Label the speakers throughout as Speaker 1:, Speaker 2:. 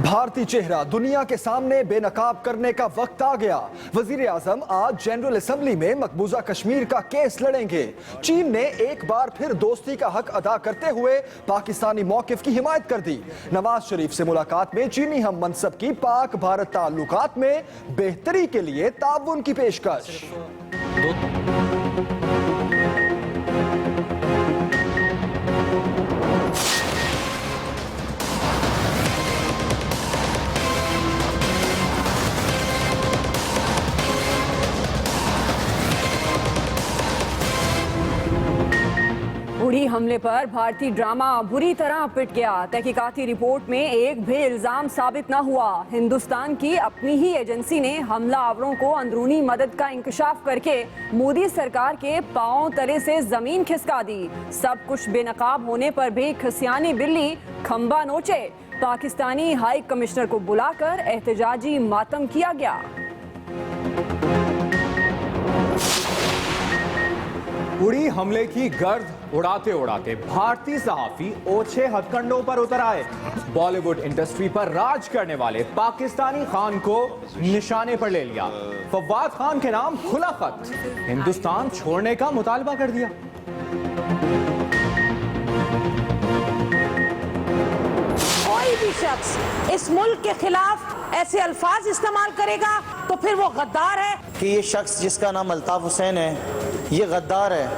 Speaker 1: भारतीय चेहरा दुनिया के सामने बेनकाब करने का वक्त आ गया। वजीर आजम आज जनरल असेंबली में मकबूजा कश्मीर का केस लड़ेंगे। चीन ने एक बार फिर दोस्ती का हक अदा करते हुए पाकिस्तानी मौकिफ की हिमायत कर दी। नवाज शरीफ से मुलाकात में चीनी हम मनसब की पाक भारत ताल्लुकात में बेहतरी के लिए ताउन की पेशकश।
Speaker 2: उड़ी हमले पर भारतीय ड्रामा बुरी तरह पिट गया। तहकीकाती रिपोर्ट में एक भी इल्जाम साबित न हुआ। हिंदुस्तान की अपनी ही एजेंसी ने हमलावरों को अंदरूनी मदद का इंकशाफ करके मोदी सरकार के पांव तले से जमीन खिसका दी। सब कुछ बेनकाब होने पर भी खसियानी बिल्ली खंबा नोचे। पाकिस्तानी हाई कमिश्नर को बुलाकर एहतजाजी मातम किया गया।
Speaker 3: उड़ी हमले की गर्द उड़ाते उड़ाते भारतीय सहाफी ओछे हथकंडों पर उतर आए। बॉलीवुड इंडस्ट्री पर राज करने वाले पाकिस्तानी खान को निशाने पर ले लिया। फवाद खान के नाम खुला खत हिंदुस्तान छोड़ने का मुतालबा कर दिया।
Speaker 4: कोई भी शख्स इस मुल्क के खिलाफ ऐसे अल्फाज इस्तेमाल करेगा तो फिर वो गद्दार है।
Speaker 5: कि ये शख्स जिसका नाम अल्ताफ हुसैन है ये गद्दार है,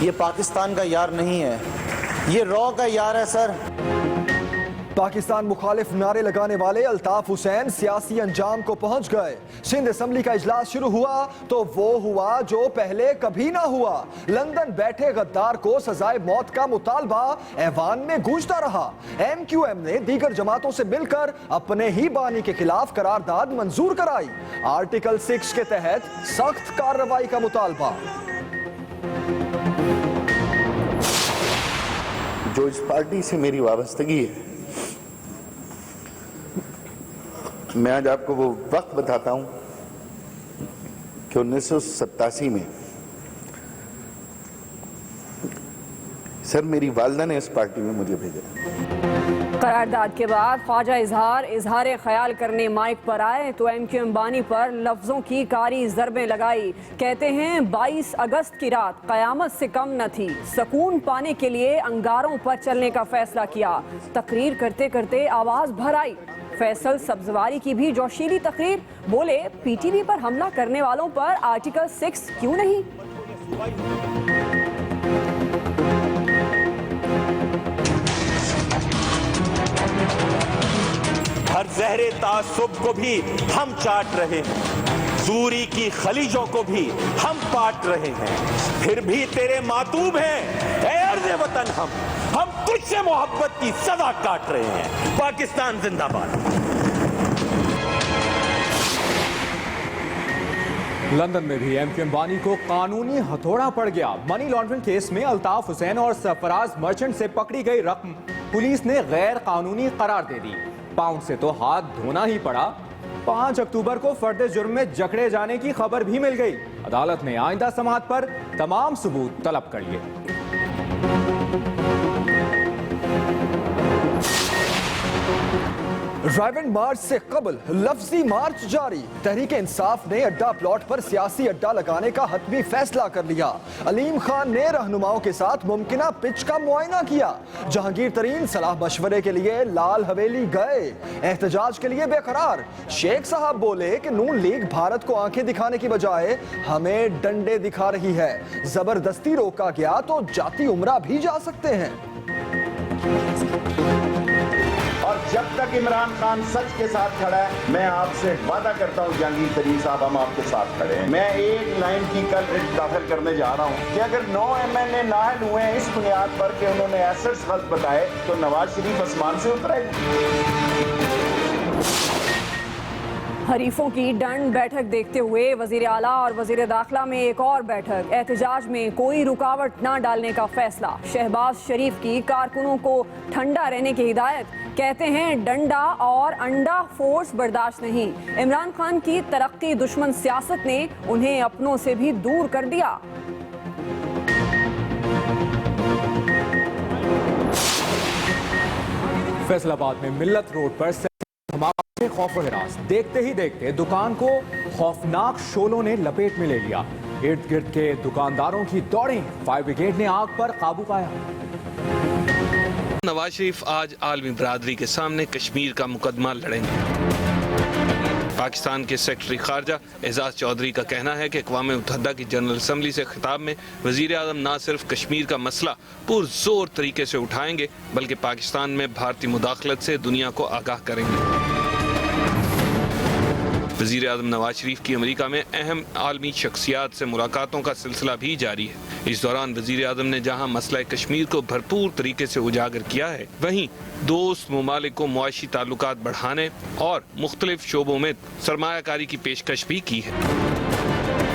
Speaker 5: ये पाकिस्तान का यार नहीं है, ये रॉ का यार है। सर,
Speaker 1: पाकिस्तान मुखालिफ नारे लगाने वाले अल्ताफ हुसैन सियासी अंजाम को पहुंच गए। सिंध असेंबली का इजलास शुरू हुआ तो वो हुआ जो पहले कभी ना हुआ। लंदन बैठे गद्दार को सजाए मौत का मुतालबा ऐवान में गूंजता रहा। MQM ने दीगर जमातों से मिलकर अपने ही बानी के खिलाफ करारदाद मंजूर कराई। आर्टिकल 6 के तहत सख्त कार्रवाई का मुतालबा।
Speaker 6: जो इस पार्टी से मेरी वाबस्तगी है, मैं आज आपको वो वक्त बताता हूं कि 1987 में सर मेरी वालदा ने इस पार्टी में मुझे भेजा।
Speaker 2: करारदाद के बाद ख्वाजा इजहार ख्याल करने माइक पर आए तो MQM बानी पर लफ्जों की कारी ज़रबें लगाई। कहते हैं 22 अगस्त की रात क़यामत से कम न थी। सुकून पाने के लिए अंगारों पर चलने का फैसला किया। तकरीर करते करते आवाज़ भर आई। फैसल सब्जवारी की भी जोशीली तकरीर। बोले PTV पर हमला करने वालों पर आर्टिकल 6 क्यों नहीं।
Speaker 7: हर जहरे तासुब को भी हम चाट रहे हैं, सूरी की खलीजों को भी हम पाट रहे हैं, फिर भी तेरे मातूब हैं ऐ अर्ज़े वतन। हम तुझसे मोहब्बत की सदा काट रहे हैं। पाकिस्तान जिंदाबाद।
Speaker 3: लंदन में भी MQM बानी को कानूनी हथौड़ा पड़ गया। मनी लॉन्ड्रिंग केस में अल्ताफ हुसैन और सरफराज मर्चेंट से पकड़ी गई रकम पुलिस ने गैर कानूनी करार दे दी। पाउंड से तो हाथ धोना ही पड़ा। 5 अक्टूबर को फर्द जुर्म में जकड़े जाने की खबर भी मिल गई। अदालत ने आइंदा समाअत पर तमाम सबूत तलब कर लिए।
Speaker 1: ड्राइव मार्च से कबल लफ्जी मार्च जारी। तहरीक इंसाफ ने अड्डा प्लॉट पर सियासी अड्डा लगाने का हतमी फैसला कर लिया। अलीम खान ने रहनुमाओं के साथ मुमकिना पिच का मुआयना किया। जहांगीर तरीन सलाह मशवरे के लिए लाल हवेली गए। एहतजाज के लिए बेकरार। शेख साहब बोले कि नून लीग भारत को आंखें दिखाने की बजाय हमें डंडे दिखा रही है। जबरदस्ती रोका गया तो जाती उमरा भी जा सकते हैं।
Speaker 8: और जब तक इमरान खान सच के साथ खड़ा है, मैं आपसे वादा करता हूं जहांगीर तरीन साहब, हम आपके साथ खड़े हैं। मैं एक लाइन की कल रिट दाखिल करने जा रहा हूं कि अगर 9 MNA नाअहल हुए हैं इस बुनियाद पर कि उन्होंने एसेट्स गलत बताए तो नवाज शरीफ आसमान से उतरेगा।
Speaker 2: हरीफों की दंड बैठक देखते हुए वजीर आला और वजीर दाखिला में एक और बैठक। एहतजाज में कोई रुकावट न डालने का फैसला। शहबाज शरीफ की कारकुनों को ठंडा रहने की हिदायत। कहते हैं डंडा और अंडा फोर्स बर्दाश्त नहीं। इमरान खान की तरक्की दुश्मन सियासत ने उन्हें अपनों से भी दूर कर दिया।
Speaker 3: फैसलाबाद में मिल्लत रोड पर खौफ व हिरास, देखते ही देखते दुकान को खौफनाक शोलों ने लपेट में ले लिया। इर्द गिर्द के दुकानदारों की दौड़ें, फायर ब्रिगेड ने आग पर काबू पाया।
Speaker 9: नवाज शरीफ आज आलमी बरादरी के सामने कश्मीर का मुकदमा लड़ेंगे। पाकिस्तान के सेक्रेटरी खारजा एजाज चौधरी का कहना है कि अक़वाम मुत्तहिदा की जनरल असम्बली से खिताब में वज़ीर आज़म न सिर्फ कश्मीर का मसला पुरजोर तरीके से उठाएंगे बल्कि पाकिस्तान में भारतीय मुदाखलत से दुनिया को आगाह करेंगे। वज़ीर आज़म नवाज शरीफ की अमेरिका में अहम आलमी शख्सियात से मुलाकातों का सिलसिला भी जारी है। इस दौरान वज़ीर आज़म ने जहां मसला कश्मीर को भरपूर तरीके से उजागर किया है, वहीं दोस्त ममालिक को मुआशी ताल्लुकात बढ़ाने और मुख्तलिफ शोबों में सरमायाकारी की पेशकश भी की है।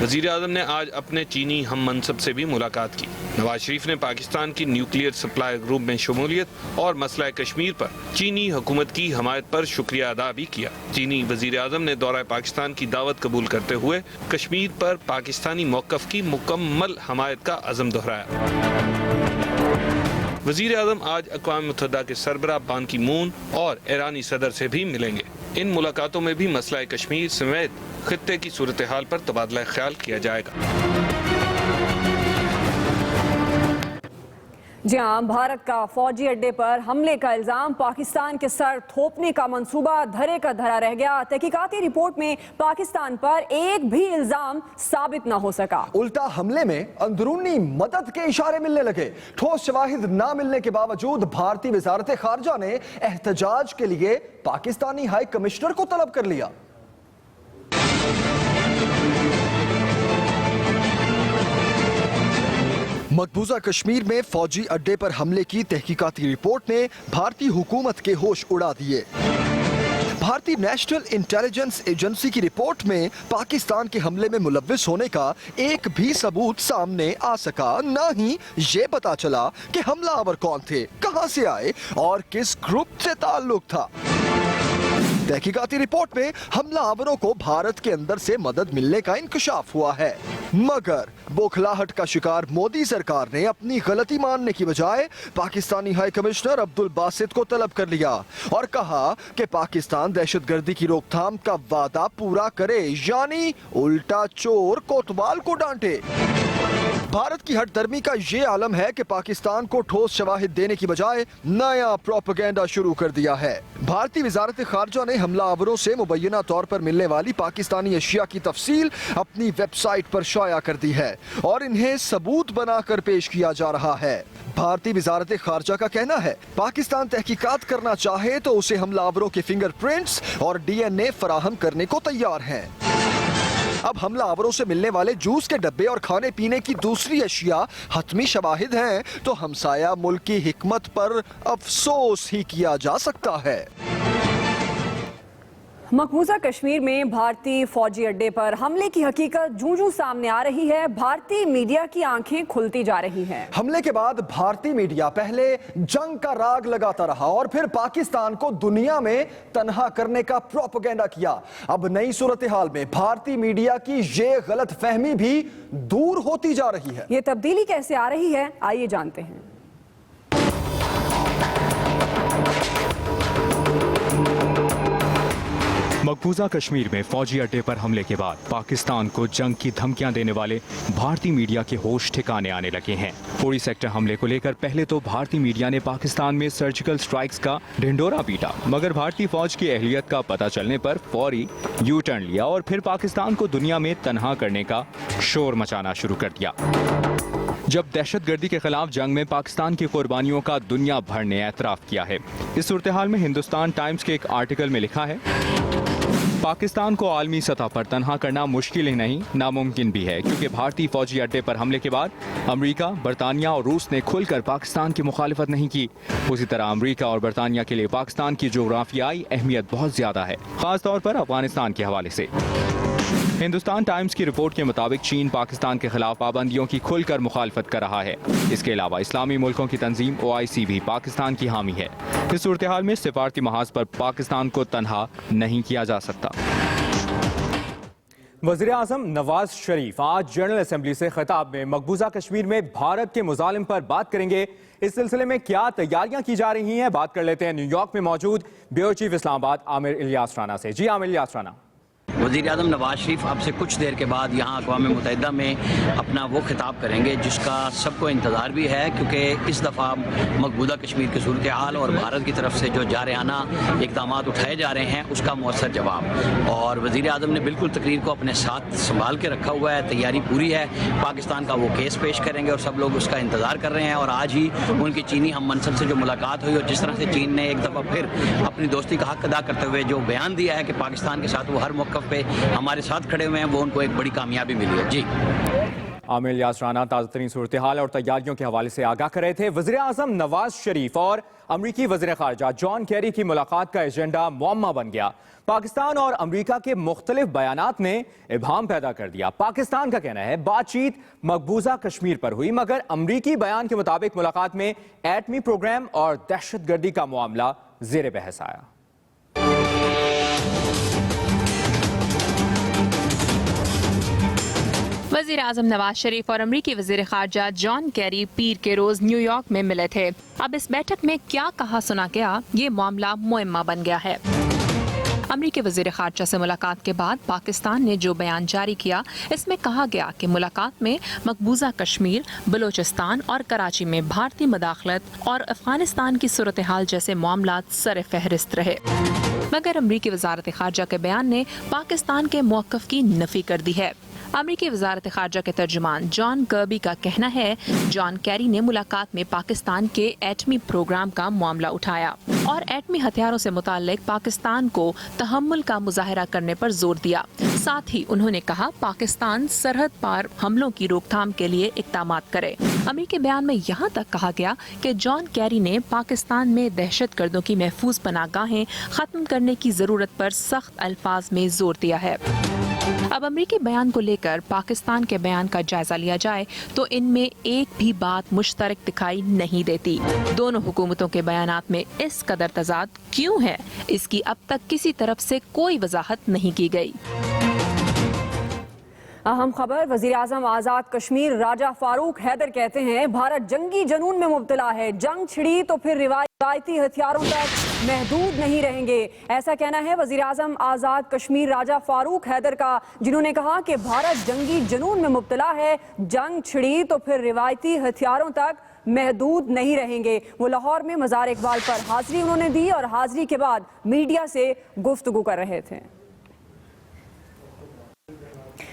Speaker 9: वज़ीर आज़म ने आज अपने चीनी हम मनसब से भी मुलाकात की। नवाज शरीफ ने पाकिस्तान की न्यूक्लियर सप्लाई ग्रुप में शमूलियत और मसला कश्मीर पर चीनी हुकूमत की हमायत पर शुक्रिया अदा भी किया। चीनी वज़ीर आज़म ने दौरा पाकिस्तान की दावत कबूल करते हुए कश्मीर पर पाकिस्तानी मौक़िफ़ की मुकम्मल हमायत का अज़म दोहराया। वज़ीर आज़म आज अक़वाम मुत्तहिदा के सरबराह बान की मून और ईरानी सदर से भी मिलेंगे। इन मुलाकातों में भी मसला कश्मीर समेत खित्ते की सूरत हाल पर तबादला ख्याल किया जाएगा।
Speaker 2: जी हाँ, भारत का फौजी अड्डे पर हमले का इल्जाम पाकिस्तान के सर थोपने का मंसूबा धरे का धरा रह गया। तहकीकाती रिपोर्ट में पाकिस्तान पर एक भी इल्जाम साबित न हो सका।
Speaker 1: उल्टा हमले में अंदरूनी मदद के इशारे मिलने लगे। ठोस शवाहिद न मिलने के बावजूद भारतीय वजारत खारजा ने एहतजाज के लिए पाकिस्तानी हाई कमिश्नर को तलब कर लिया। मकबूजा कश्मीर में फौजी अड्डे पर हमले की तहकीकाती रिपोर्ट ने भारतीय हुकूमत के होश उड़ा दिए। भारतीय नेशनल इंटेलिजेंस एजेंसी की रिपोर्ट में पाकिस्तान के हमले में मुलव्विस होने का एक भी सबूत सामने आ सका। न ही ये पता चला कि हमलावर कौन थे, कहां से आए और किस ग्रुप से ताल्लुक था। तहकीकाती रिपोर्ट में हमलावरों को भारत के अंदर से मदद मिलने का इंकशाफ हुआ है, मगर बौखलाहट का शिकार मोदी सरकार ने अपनी गलती मानने की बजाय पाकिस्तानी हाई कमिश्नर अब्दुल बासित को तलब कर लिया और कहा कि पाकिस्तान दहशतगर्दी की रोकथाम का वादा पूरा करे, यानी उल्टा चोर कोतवाल को डांटे। भारत की हठधर्मी का ये आलम है कि पाकिस्तान को ठोस शवाहिद देने की बजाय नया प्रोपेगेंडा शुरू कर दिया है। भारतीय वजारत खारजा ने हमलावरों से मुबैना तौर पर मिलने वाली पाकिस्तानी अशिया की तफसील अपनी वेबसाइट पर शाया कर दी है और इन्हें सबूत बनाकर पेश किया जा रहा है। भारतीय वजारत खारजा का कहना है पाकिस्तान तहकीकात करना चाहे तो उसे हमलावरों के फिंगरप्रिंट्स और DNA फराहम करने को तैयार हैं। अब हमलावरों से मिलने वाले जूस के डब्बे और खाने पीने की दूसरी अशिया हतमी शवाहिद हैं तो हमसाया मुल्क की हिकमत पर अफसोस ही किया जा सकता है।
Speaker 2: मकबूजा कश्मीर में भारतीय फौजी अड्डे पर हमले की हकीकत जूं-जूं सामने आ रही है, भारतीय मीडिया की आंखें खुलती जा रही हैं।
Speaker 1: हमले के बाद भारतीय मीडिया पहले जंग का राग लगाता रहा और फिर पाकिस्तान को दुनिया में तन्हा करने का प्रोपेगेंडा किया। अब नई सूरत हाल में भारतीय मीडिया की ये गलत फहमी भी दूर होती जा रही है।
Speaker 2: ये तब्दीली कैसे आ रही है, आइए जानते हैं।
Speaker 10: मकबूजा कश्मीर में फौजी अड्डे पर हमले के बाद पाकिस्तान को जंग की धमकियां देने वाले भारतीय मीडिया के होश ठिकाने आने लगे हैं। उड़ी सेक्टर हमले को लेकर पहले तो भारतीय मीडिया ने पाकिस्तान में सर्जिकल स्ट्राइक्स का ढिंढोरा पीटा, मगर भारतीय फौज की अहलियत का पता चलने पर फौरी यू टर्न लिया और फिर पाकिस्तान को दुनिया में तन्हा करने का शोर मचाना शुरू कर दिया। जब दहशतगर्दी के खिलाफ जंग में पाकिस्तान की कुर्बानियों का दुनिया भर ने एतराफ किया है। इस सूरत हाल में हिंदुस्तान टाइम्स के एक आर्टिकल में लिखा है, पाकिस्तान को आलमी सतह पर तन्हा करना मुश्किल ही नहीं नामुमकिन भी है, क्योंकि भारतीय फौजी अड्डे पर हमले के बाद अमेरिका, बरतानिया और रूस ने खुलकर पाकिस्तान की मुखालिफत नहीं की। उसी तरह अमेरिका और बरतानिया के लिए पाकिस्तान की जोग्राफियाई अहमियत बहुत ज्यादा है, खासतौर पर अफगानिस्तान के हवाले से। हिंदुस्तान टाइम्स की रिपोर्ट के मुताबिक चीन पाकिस्तान के खिलाफ पाबंदियों की खुलकर मुखालफत कर रहा है। इसके अलावा इस्लामी मुल्कों की तंजीम OIC भी पाकिस्तान की हामी है। इस सूरत हाल में सिफारती महाज पर पाकिस्तान को तन्हा नहीं किया जा सकता।
Speaker 3: वज़ीर आज़म नवाज शरीफ आज जनरल असेंबली से खिताब में मकबूजा कश्मीर में भारत के मुजालिम पर बात करेंगे। इस सिलसिले में क्या तैयारियां की जा रही हैं, बात कर लेते हैं न्यूयॉर्क में मौजूद ब्यूरो चीफ इस्लामाबाद आमिर इलियास राना से। जी आमिर इलियास राना।
Speaker 11: वज़ीर आज़म नवाज शरीफ अब से कुछ देर के बाद यहाँ अक़वाम मुत्तहिदा में अपना वो खिताब करेंगे जिसका सबको इंतज़ार भी है, क्योंकि इस दफ़ा मकबूजा कश्मीर की सूरत हाल और भारत की तरफ से जो जारहाना इक़दाम उठाए जा रहे हैं उसका मौसर जवाब। और वज़ीर आज़म ने बिल्कुल तकरीर को अपने साथ संभाल के रखा हुआ है, तैयारी पूरी है। पाकिस्तान का वो केस पेश करेंगे और सब लोग उसका इंतज़ार कर रहे हैं। और आज ही उनकी चीनी हम मंसल से जो मुलाकात हुई और जिस तरह से चीन ने एक दफ़ा फिर अपनी दोस्ती का हक़ अदा करते हुए जो बयान दिया है कि पाकिस्तान के साथ वो हर मौक़िफ़ पे हमारे साथ खड़े हुए हैं, वो उनको एक बड़ी कामयाबी मिली है। जी
Speaker 3: आमिर इलियास राना ताज़ा तरीन सूरत हाल और तैयारियों के हवाले से आगाह कर रहे थे। वज़ीर आज़म नवाज शरीफ और अमरीकी वज़ीर ख़ारजा जॉन कैरी की मुलाकात का एजेंडा मुअम्मा बन गया। पाकिस्तान और अमरीका के मुख्तलिफ बयानात ने इब्हाम पैदा कर दिया। पाकिस्तान का कहना है बातचीत मकबूजा कश्मीर पर हुई, मगर अमरीकी बयान के मुताबिक मुलाकात में एटमी प्रोग्राम और दहशतगर्दी का मामला ज़ेर बहस आया।
Speaker 12: वज़ीर आज़म नवाज शरीफ और अमरीकी वज़ीर ख़ारजा जॉन कैरी पीर के रोज़ न्यूयॉर्क में मिले थे। अब इस बैठक में क्या कहा सुना गया, ये मामला मुअम्मा बन गया है। अमरीकी वज़ीर ख़ारजा से मुलाकात के बाद पाकिस्तान ने जो बयान जारी किया, इसमें कहा गया कि मुलाकात में मकबूजा कश्मीर, बलोचिस्तान और कराची में भारतीय मदाखलत और अफगानिस्तान की सूरत हाल जैसे मामलात सर फहरिस्त रहे। मगर अमरीकी वज़ारत ख़ारजा के बयान ने पाकिस्तान के मौक़िफ़ की नफ़ी कर दी है। अमरीकी वज़ारत ख़ारजा के तर्जुमान जॉन कर्बी का कहना है जॉन कैरी ने मुलाकात में पाकिस्तान के एटमी प्रोग्राम का मामला उठाया और एटमी हथियारों से मुताल्लिक पाकिस्तान को तहम्मुल का मुजाहरा करने पर जोर दिया। साथ ही उन्होंने कहा पाकिस्तान सरहद पार हमलों की रोकथाम के लिए इक़दाम करे। अमरीकी बयान में यहाँ तक कहा गया कि जॉन कैरी ने पाकिस्तान में दहशतगर्दों की महफूज पनाहगाहें ख़त्म करने की ज़रूरत पर सख्त अल्फाज में जोर दिया है। अब अमरीकी बयान को लेकर पाकिस्तान के बयान का जायजा लिया जाए तो इनमें एक भी बात मुश्तरक दिखाई नहीं देती। दोनों हुकूमतों के बयानात में इस कदर तजाद क्यों है, इसकी अब तक किसी तरफ से कोई वजाहत नहीं की गई।
Speaker 2: अहम खबर, वज़ीर आज़म आज़ाद कश्मीर राजा फारूक हैदर कहते हैं भारत जंगी जनून में मुब्तला है। जंग छिड़ी तो फिर रिवायती हथियारों तक महदूद नहीं रहेंगे। ऐसा कहना है वज़ीर आज़म आज़ाद कश्मीर राजा फारूक हैदर का, जिन्होंने कहा कि भारत जंगी जनून में मुब्तला है। जंग छिड़ी तो फिर रिवायती हथियारों तक महदूद नहीं रहेंगे। वो लाहौर में मज़ार इकबाल पर हाजिरी उन्होंने दी और हाजिरी के बाद मीडिया से गुफ्तगू कर रहे थे।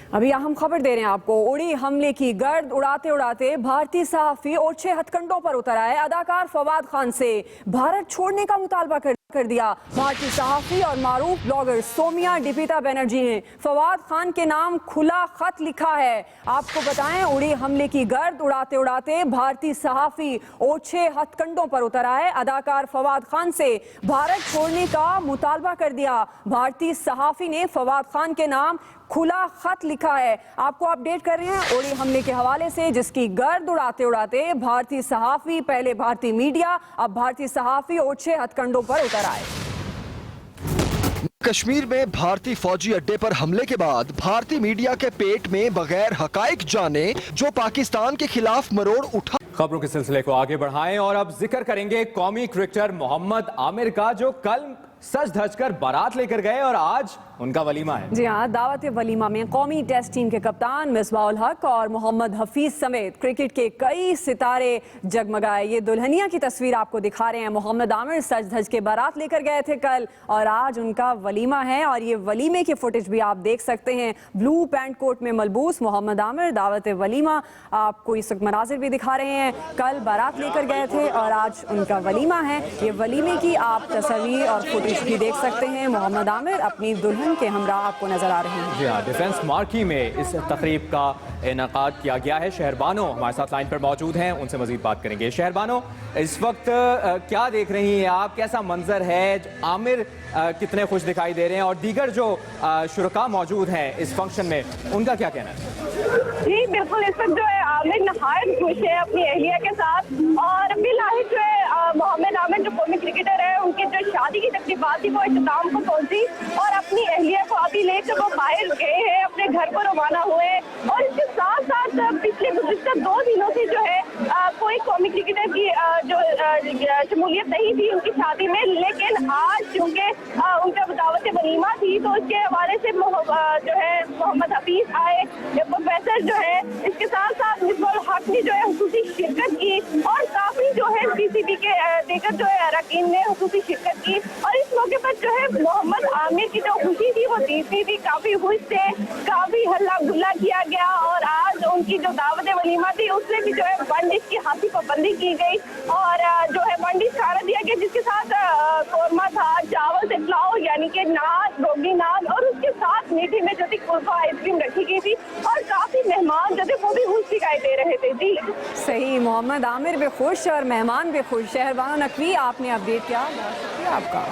Speaker 2: अभी अहम खबर दे रहे हैं आपको। उड़ी हमले की गर्द उड़ाते उड़ाते भारतीय सहाफ़ी और 6 हथकंडों पर उतर आए। अदाकार फवाद खान से भारत छोड़ने का मुतालबा कर दिया। भारतीय सहाफ़ी और मारूफ ब्लॉगर सोमिया डिपिता बनर्जी ने फवाद खान के नाम खुला खत लिखा है। आपको बताएं, उड़ी हमले की गर्द उड़ाते उड़ाते भारतीय सहाफ़ी और 6 हथकंडों पर उतर आए। अदाकार फवाद खान से भारत छोड़ने का मुतालबा कर दिया। भारतीय सहाफ़ी ने फवाद खान के नाम खुला खत लिखा है। आपको अपडेट कर रहे हैं उड़ी हमले के हवाले से, जिसकी गर्द उड़ाते उड़ाते भारतीय सहाफ़ी, पहले भारतीय मीडिया, अब भारतीय सहाफ़ी और 6 हथकंडों पर उतर आए।
Speaker 1: कश्मीर में भारतीय फौजी अड्डे पर हमले के बाद भारतीय मीडिया के पेट में बगैर हकाइक जाने जो पाकिस्तान के खिलाफ मरोड़ उठा।
Speaker 3: खबरों के सिलसिले को आगे बढ़ाएं और अब जिक्र करेंगे कौमी क्रिकेटर मोहम्मद आमिर का, जो कल सज धज कर बारात लेकर गए और आज उनका वलीमा है।
Speaker 2: जी हाँ, दावत वलीमा में कौमी टेस्ट टीम के कप्तान मिसबाउल हक और मोहम्मद हफीज समेत क्रिकेट के कई सितारे जगमगाए। ये दुल्हनिया की तस्वीर आपको दिखा रहे हैं। मोहम्मद आमिर सज धज के बारात लेकर गए थे कल और आज उनका वलीमा है और ये वलीमे की फुटेज भी आप देख सकते हैं। ब्लू पैंट कोट में मलबूस मोहम्मद आमिर दावत वलीमा आपको इस वक्त मनाजिर भी दिखा रहे हैं। कल बारात लेकर गए थे और आज उनका वलीमा है। ये वलीमे की आप तस्वीर और फुटेज भी देख सकते हैं। मोहम्मद आमिर अपनी दुल्हन के हमरा आपको नजर आ रहे हैं।
Speaker 3: जी हाँ, डिफेंस मार्की में इस तकरीब का इनेकाद किया गया है। शहरबानो हमारे साथ लाइन पर मौजूद हैं, उनसे मजीद बात करेंगे। शहरबानो, इस वक्त क्या देख रही हैं आप, कैसा मंजर है? आमिर कितने खुश दिखाई दे रहे हैं और दीगर जो शुरका मौजूद हैं इस फंक्शन में, उनका क्या कहना है?
Speaker 13: जी बिल्कुल, इस वक्त जो है आमिर नहायत खुश है अपनी अहलिया के साथ और बिलाहिर जो है मोहम्मद आमिर जो कौमी क्रिकेटर है, उनकी जो शादी की तकरीबात थी वो इख्तिताम को पहुंची और अपनी अहलिया को अभी लेकर वो बाहर गए हैं अपने घर पर रवाना हुए। और इसके साथ साथ पिछले गुज़िश्ता 2 दिनों से जो है कोई कौमी क्रिकेटर की जो शमूलियत नहीं थी उनकी शादी में, लेकिन आज चूंकि उनका दावत वलीमा थी तो उसके हवाले से जो है मोहम्मद हफीज आए, प्रोफेसर जो है, इसके साथ साथ मिसबाह हक ने जो है हुसूसी शिरकत की और काफी जो है पीसीबी के देकर जो है अरकान ने हुसूसी शिरकत की। और इस मौके पर जो है मोहम्मद आमिर की जो खुशी थी वो तीसरी थी, काफी खुश थे, काफी हल्ला गुल्ला किया गया। और आज उनकी जो दावत वलीमा थी उसमें भी जो है बंदिश की हाथी पाबंदी की गई और जो है बंदिश खाना दिया गया, जिसके साथ कौरमा था, चावल से पुलाव यानी कि नान, रोगी नान, और उसके साथ मीठी में जो थी कुल्फा आइसक्रीम रखी गई थी और काफी मेहमान जो थे वो भी खुश दिखाई दे रहे थे। जी
Speaker 2: सही, मोहम्मद आमिर भी खुश और मेहमान भी खुश। शहरबानो नकवी, आपने अपडेट किया, बहुत शुक्रिया आपका।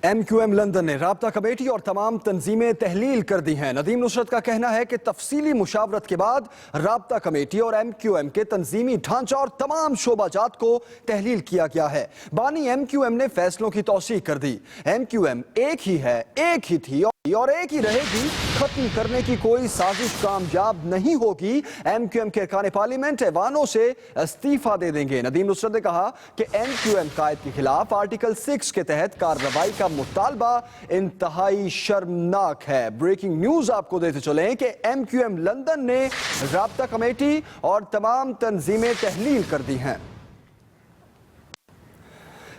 Speaker 1: MQM लंदन ने राब्ता कमेटी और तमाम तंजीमें तहलील कर दी हैं। नदीम नुसरत का कहना है कि तफसीली मुशावरत के बाद राब्ता कमेटी और MQM के तंजीमी ढांचा और तमाम शोबाजात को तहलील किया गया है। बानी MQM ने फैसलों की तौसीक कर दी। MQM एक ही है, एक ही थी और एक ही रहेगी। खत्म करने की कोई साजिश कामयाब नहीं होगी। MQM के अरकान पार्लियामेंट ऐवानों से इस्तीफा दे देंगे। नदीम नुसरत ने कहा कि MQM कायद के खिलाफ आर्टिकल 6 के तहत कार्रवाई का मुतालबा इंतहाई शर्मनाक है। ब्रेकिंग न्यूज आपको देते चलें कि MQM लंदन ने राब्ता कमेटी और तमाम तंजीमें तहलील कर दी हैं।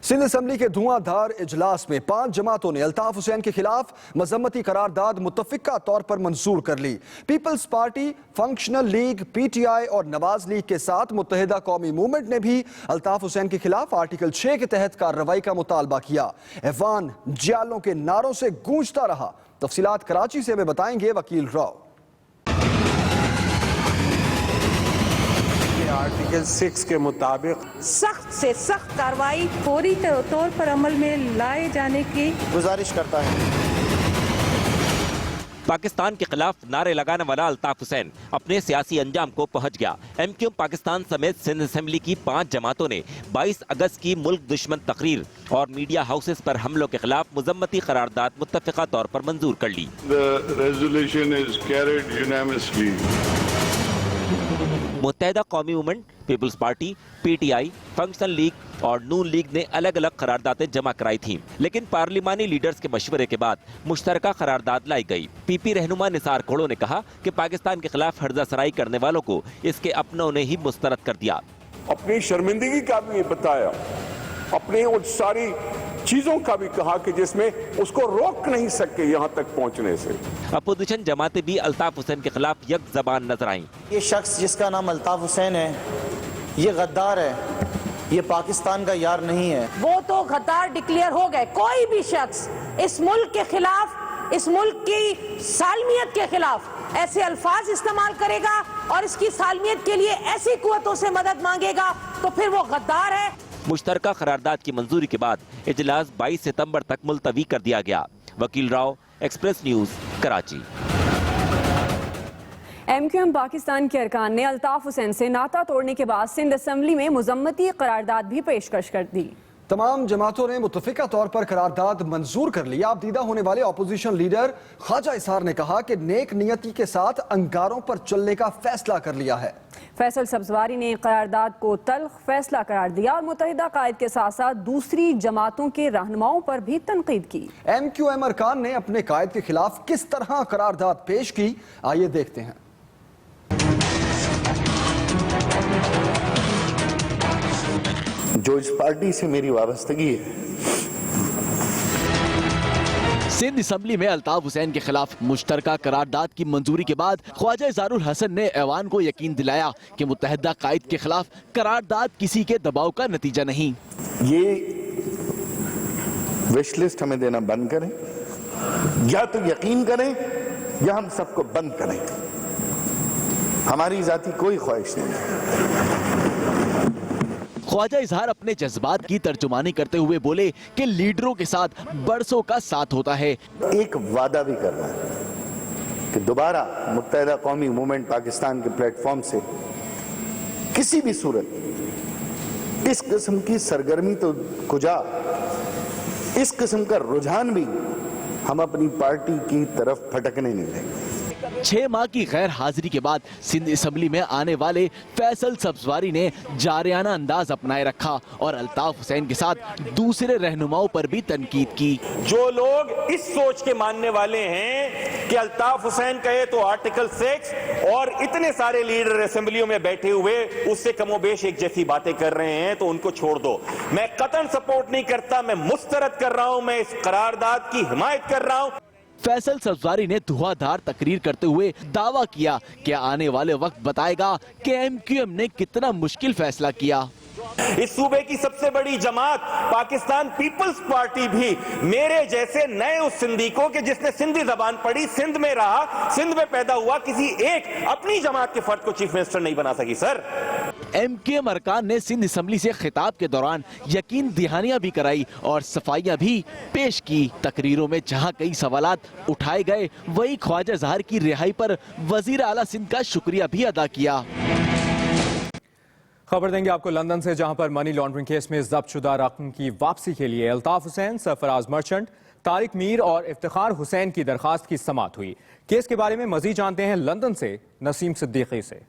Speaker 1: सिंध असम्बली के धुआंधार इजलास में 5 जमातों ने अल्ताफ हुसैन के खिलाफ मजम्मती करारदाद मुत्तफिका तौर पर मंजूर कर ली। People's party, functional league, PTI और नवाज लीग के साथ मुत्तहिदा कौमी मूवमेंट ने भी अल्ताफ हुसैन के खिलाफ आर्टिकल 6 के तहत कार्रवाई का मुतालबा किया। ऐवान जियालों के नारों से गूंजता रहा। तफसीलात कराची से हमें बताएंगे वकील राव।
Speaker 14: आर्टिकल 6 के मुताबिक
Speaker 4: सख्त से सख्त कार्रवाई फौरी तौर पर अमल में लाए जाने की
Speaker 5: गुजारिश करता है।
Speaker 15: पाकिस्तान के खिलाफ नारे लगाने वाला अल्ताफ हुसैन अपने सियासी अंजाम को पहुंच गया। MQM पाकिस्तान समेत सिंध असेंबली की 5 जमातों ने 22 अगस्त की मुल्क दुश्मन तकरीर और मीडिया हाउसेस पर हमलों के खिलाफ मुजम्मती करारदाद मुत्तफिका तौर पर मंजूर कर ली। Muttahida Qaumi Movement, Peoples Party, PTI, Functional League और नून लीग ने अलग अलग करारदादें जमा कराई थीं, लेकिन पार्लिमानी लीडर्स के मशवरे के बाद मुश्तरका करारदाद लाई गई। PP रहनुमा निसार खोड़ो ने कहा कि पाकिस्तान के खिलाफ हर्जा सराई करने वालों को इसके अपनों ने ही मुस्तरद कर दिया।
Speaker 14: अपनी शर्मिंदगी का भी बताया, अपनी उन सारी चीजों का भी कहा कि जिसमें उसको रोक नहीं सके यहाँ तक पहुँचने से।
Speaker 15: अपोजिशन जमातें भी अल्ताफ हुसैन के खिलाफ यक जबान नजर आईं।
Speaker 5: ये शख्स जिसका नाम अल्ताफ हुसैन है, ये गद्दार है, ये पाकिस्तान का यार नहीं है।
Speaker 4: वो तो गद्दार डिक्लेयर हो गए। कोई भी शख्स इस मुल्क के खिलाफ, इस मुल्क की सालमियत के खिलाफ ऐसे अल्फाज इस्तेमाल करेगा और इसकी सालमियत के लिए ऐसी कुव्वतों से मदद मांगेगा तो फिर वो गद्दार है।
Speaker 15: मुश्तरका करारदाद की मंजूरी के बाद इजलास 22 सितंबर तक मुलतवी कर दिया गया। वकील Rao, express news, Karachi.
Speaker 2: MQM Pakistan के अरकान ने अल्ताफ हुसैन से नाता तोड़ने के बाद सिंध असेंबली में मुजम्मती करारदाद भी पेशकश कर दी।
Speaker 1: तमाम जमातों ने मुत्तफिका तौर पर करारदाद मंजूर कर ली। आपदीदा होने वाले अपोजिशन लीडर ख्वाजा इसार ने कहा कि नेक नियति के साथ अंगारों पर चलने का फैसला कर लिया है।
Speaker 2: फैसल सब्जवारी ने करारदाद को तल्ख फैसला करार दिया और मुत्तहिदा कायद के साथ साथ दूसरी जमातों के रहनुमाओं पर भी तनकीद की।
Speaker 1: MQM अरकान ने अपने कायद के खिलाफ किस तरह करारदाद पेश की, आइए देखते हैं।
Speaker 6: जो इस पार्टी से मेरी वाबस्तगी है।
Speaker 16: सिंध असम्बली में अल्ताफ हुसैन के खिलाफ मुश्तरका करारदाद की मंजूरी के बाद ख्वाजा इज़ारुल हसन ने ऐवान को यकीन दिलाया कि मुत्तहिदा कायद के खिलाफ करारदाद किसी के दबाव का नतीजा नहीं।
Speaker 6: ये विश लिस्ट हमें देना बंद करें, या तो यकीन करें या हम सबको बंद करें। हमारी जाती कोई ख्वाहिश नहीं।
Speaker 16: ख्वाजा इजहार अपने जज्बात की तर्जुमानी करते हुए बोले कि लीडरों के साथ बरसों का साथ होता है।
Speaker 6: एक वादा भी करना है कि दोबारा मुत्तहिदा कौमी मूवमेंट पाकिस्तान के प्लेटफॉर्म से किसी भी सूरत इस किस्म की सरगर्मी तो कुजा, इस किस्म का रुझान भी हम अपनी पार्टी की तरफ भटकने नहीं देंगे।
Speaker 16: 6 माह की गैर हाजिरी के बाद सिंध असम्बली में आने वाले फैसल सब्जवारी ने जारियाना अंदाज अपनाए रखा और अल्ताफ हुसैन के साथ दूसरे रहनुमाओं पर भी तनकीद की।
Speaker 7: जो लोग इस सोच के मानने वाले हैं कि अल्ताफ हुसैन कहे तो आर्टिकल 6 और इतने सारे लीडर असेंबलियों में बैठे हुए उससे कमोबेश एक जैसी बातें कर रहे हैं, तो उनको छोड़ दो। मैं कतन सपोर्ट नहीं करता, मैं मुस्तरद कर रहा हूं, मैं इस करारदाद की हिमायत कर रहा हूं।
Speaker 16: फैसल सब्जवारी ने धुआंधार तकरीर करते हुए दावा किया कि आने वाले वक्त बताएगा कि MQM ने कितना मुश्किल फैसला किया।
Speaker 7: इस सूबे की सबसे बड़ी जमात पाकिस्तान पीपल्स पार्टी भी मेरे जैसे नए उस सिंधी को कि जिसने सिंधी जबान पढ़ी, सिंध में रहा, सिंध में पैदा हुआ, किसी एक अपनी जमात के फर्द को चीफ मिनिस्टर नहीं बना सकी। सर,
Speaker 16: MQM अरकान ने सिंध असम्बली से खिताब के दौरान यकीन दहानियां भी कराई और सफाइयां भी पेश की। तकरीरों में जहां कई सवालात उठाए गए, वही ख्वाजा ज़हर की रिहाई पर वजीर आला सिंध का शुक्रिया भी अदा किया।
Speaker 3: खबर देंगे आपको लंदन से, जहां पर मनी लॉन्ड्रिंग केस में जब्तशुदा रकम की वापसी के लिए अल्ताफ हुसैन, सरफराज मर्चेंट, तारिक मीर और इफ्तिखार हुसैन की दरखास्त की समाअत हुई। केस के बारे में मजीद जानते हैं लंदन से नसीम सिद्दीकी से।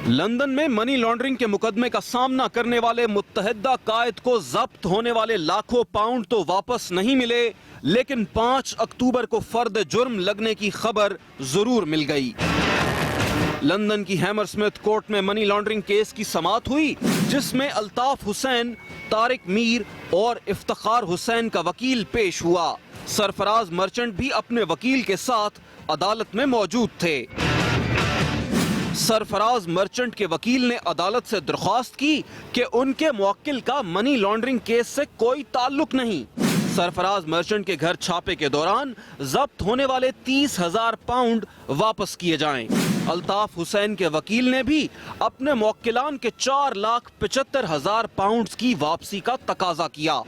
Speaker 17: लंदन में मनी लॉन्ड्रिंग के मुकदमे का सामना करने वाले मुत्तहिदा कायद को जब्त होने वाले लाखों पाउंड तो वापस नहीं मिले, लेकिन 5 अक्टूबर को फर्द जुर्म लगने की खबर जरूर मिल गई। लंदन की हैमरस्मिथ कोर्ट में मनी लॉन्ड्रिंग केस की समाअत हुई, जिसमें अल्ताफ हुसैन, तारिक मीर और इफ्तिखार हुसैन का वकील पेश हुआ। सरफराज मर्चेंट भी अपने वकील के साथ अदालत में मौजूद थे। सरफराज मर्चेंट के वकील ने अदालत से दरख्वास्त की कि उनके मुवक्किल का मनी लॉन्ड्रिंग केस से कोई ताल्लुक नहीं। सरफराज मर्चेंट के घर छापे के दौरान जब्त होने वाले 30,000 पाउंड वापस किए जाएं। अल्ताफ हुसैन के वकील ने भी अपने मुवक्किलान के 4,75,000 पाउंड की वापसी का तकाजा किया।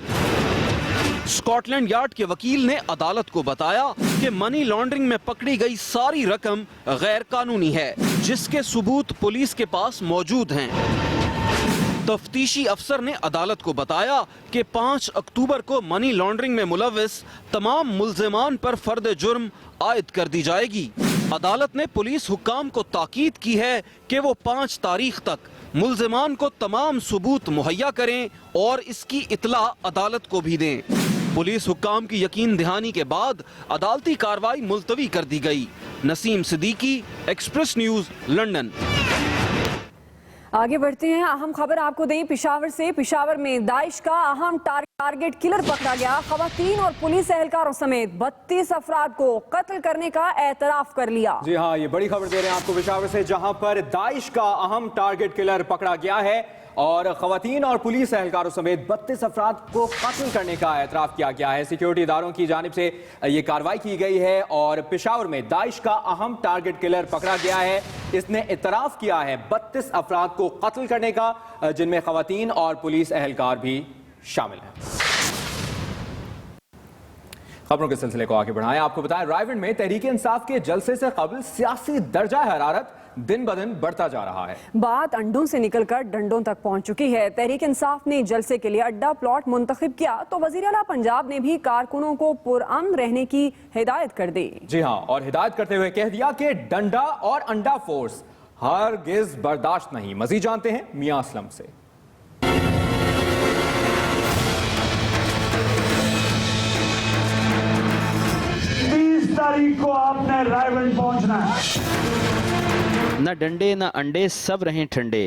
Speaker 17: स्कॉटलैंड यार्ड के वकील ने अदालत को बताया कि मनी लॉन्ड्रिंग में पकड़ी गई सारी रकम गैर कानूनी है, जिसके सबूत पुलिस के पास मौजूद हैं। तफ्तीशी अफसर ने अदालत को बताया कि 5 अक्टूबर को मनी लॉन्ड्रिंग में मुलव्विस तमाम मुल्जिमान पर फर्द जुर्म आयद कर दी जाएगी। अदालत ने पुलिस हुक्काम को ताकीद की है कि वो 5 तारीख तक मुल्जिमान को तमाम सबूत मुहैया करें और इसकी इतला अदालत को भी दें। पुलिस हुक्काम की यकीन दहानी के बाद अदालती कार्रवाई मुलतवी कर दी गई। Naseem Siddiqui, express news, London.
Speaker 2: आगे बढ़ते हैं, अहम खबर आपको दें पिशावर से। पिशावर में दाइश का अहम टारगेट किलर पकड़ा गया। खवातीन और पुलिस एहलकारों समेत 32 अफराद को कत्ल करने का एतराफ कर लिया।
Speaker 3: जी हाँ, ये बड़ी खबर दे रहे हैं आपको पिशावर से, जहां पर दाइश का अहम टारगेट किलर पकड़ा गया है और खवातीन और पुलिस एहलकारों समेत 32 अफराद को कत्ल करने का एतराफ किया गया है। सिक्योरिटी इदारों की जानिब से ये कार्रवाई की गई है और पेशावर में दाइश का अहम टारगेट किलर पकड़ा गया है। इसने एतराफ किया है 32 अफराद को कत्ल करने का, जिनमें खवातीन और पुलिस एहलकार भी शामिल हैं। खबरों के सिलसिले को आगे बढ़ाएं, आपको बताएं रायविंड में तहरीक इंसाफ के जलसे से कबल सियासी दर्जा हरारत दिन ब दिन बढ़ता जा रहा है।
Speaker 2: बात अंडों से निकलकर डंडों तक पहुंच चुकी है। तहरीक इंसाफ ने जलसे के लिए अड्डा प्लॉट मुंतखब किया तो वजीर आला पंजाब ने भी कारकुनों को पुरअमन रहने की हिदायत कर दी।
Speaker 3: जी हाँ, और हिदायत करते हुए कह दिया कि डंडा और अंडा फोर्स हरगिज बर्दाश्त नहीं। मजीद जानते हैं मियां असलम से।
Speaker 18: 20 तारीख को आपने रायविंड पहुंचना है।
Speaker 19: न डंडे न अंडे, सब रहें ठंडे।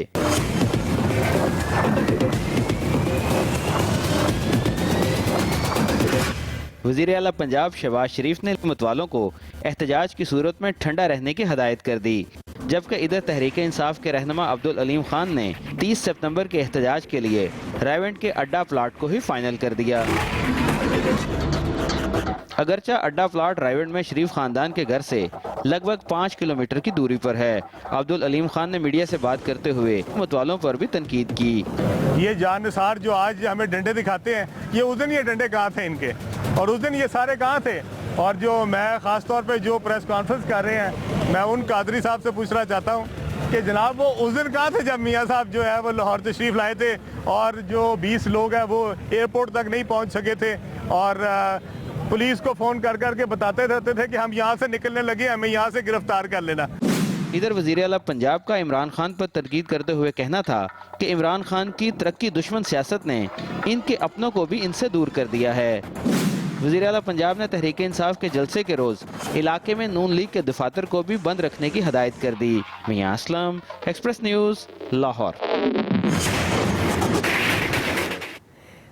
Speaker 19: वज़ीर आला पंजाब शहबाज शरीफ ने मतवालों को एहतजाज की सूरत में ठंडा रहने की हदायत कर दी, जबकि इधर तहरीक इंसाफ के रहनुमा अब्दुल अलीम खान ने 30 सितंबर के एहतजाज के लिए रायविंड के अड्डा प्लाट को ही फाइनल कर दिया। अगरचा अड्डा प्लाट रायविंड में शरीफ खानदान के घर से लगभग 5 किलोमीटर की दूरी पर है। अब्दुल अलीम खान ने मीडिया से बात करते हुए मतवालों पर भी तनकीद की।
Speaker 20: ये जानसार जो आज हमें डंडे दिखाते हैं, ये उस दिन ये डंडे कहाँ थे इनके, और उस दिन ये सारे कहाँ थे। और जो मैं ख़ास तौर पे जो प्रेस कॉन्फ्रेंस कर रहे हैं, मैं उन कादरी साहब से पूछना चाहता हूँ कि जनाब वो उस दिन कहाँ थे जब मियाँ साहब जो है वो लाहौर तशरीफ़ लाए थे और जो 20 लोग हैं वो एयरपोर्ट तक नहीं पहुँच सके थे और पुलिस को फ़ोन कर करके बताते रहते थे कि हम यहाँ से निकलने लगे, हमें यहाँ से गिरफ्तार कर लेना।
Speaker 19: इधर वज़ीर आला पंजाब का इमरान खान पर तनकीद करते हुए कहना था कि इमरान खान की तरक्की दुश्मन सियासत ने इनके अपनों को भी इनसे दूर कर दिया है। वज़ीर आला पंजाब ने तहरीक इंसाफ के जलसे के रोज़ इलाके में नून लीग के दफातर को भी बंद रखने की हदायत कर दी। Mian Aslam, express news, Lahore.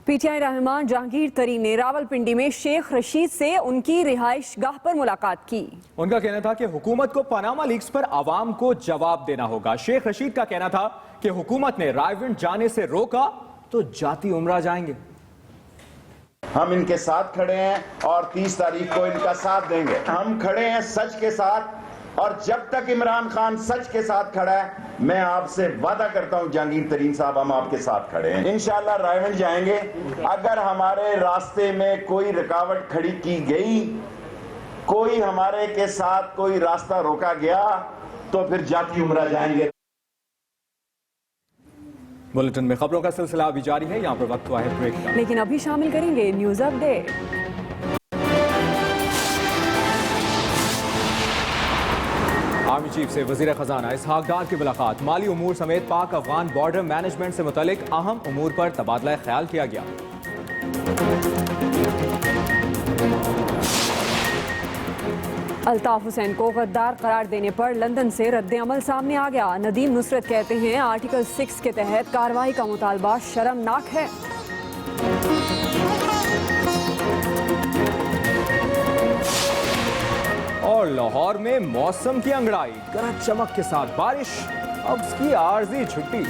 Speaker 2: PTI रहनुमा जहांगीर तरीन ने रावलपिंडी में शेख रशीद से उनकी रिहाइश गाह पर मुलाकात की।
Speaker 3: उनका कहना था कि हुकूमत को पनामा लीक्स पर आवाम को जवाब देना होगा। शेख रशीद का कहना था कि हुकूमत ने रायविंड जाने से रोका तो जाती उम्रा जाएंगे।
Speaker 8: हम इनके साथ खड़े हैं और 30 तारीख को इनका साथ देंगे। हम खड़े हैं सच के साथ, और जब तक इमरान खान सच के साथ खड़ा है, मैं आपसे वादा करता हूं जहांगीर तरीन साहब, हम आपके साथ खड़े हैं। इंशाल्लाह रायविंड जाएंगे। अगर हमारे रास्ते में कोई रुकावट खड़ी की गई, कोई हमारे के साथ कोई रास्ता रोका गया, तो फिर जाती उम्रा जाएंगे।
Speaker 3: बुलेटिन में खबरों का सिलसिला अभी जारी है। यहाँ पर वक्त हुआ है ब्रेक का,
Speaker 2: लेकिन अभी शामिल करेंगे न्यूज अपडेट।
Speaker 3: आर्मी चीफ से वजीर खजाना इसहाक डार की मुलाकात। माली उमूर समेत पाक अफगान बॉर्डर मैनेजमेंट से मुतालिक अहम उमूर पर तबादला ख्याल किया गया।
Speaker 2: अल्ताफ हुसैन को गद्दार करार देने पर लंदन से रद्द-ए-अमल सामने आ गया। नदीम नुसरत कहते हैं आर्टिकल 6 के तहत कार्रवाई का मुतालबा शर्मनाक है।
Speaker 3: और लाहौर में मौसम की अंगड़ाई, गरज चमक के साथ बारिश, अब इसकी आर्जी छुट्टी।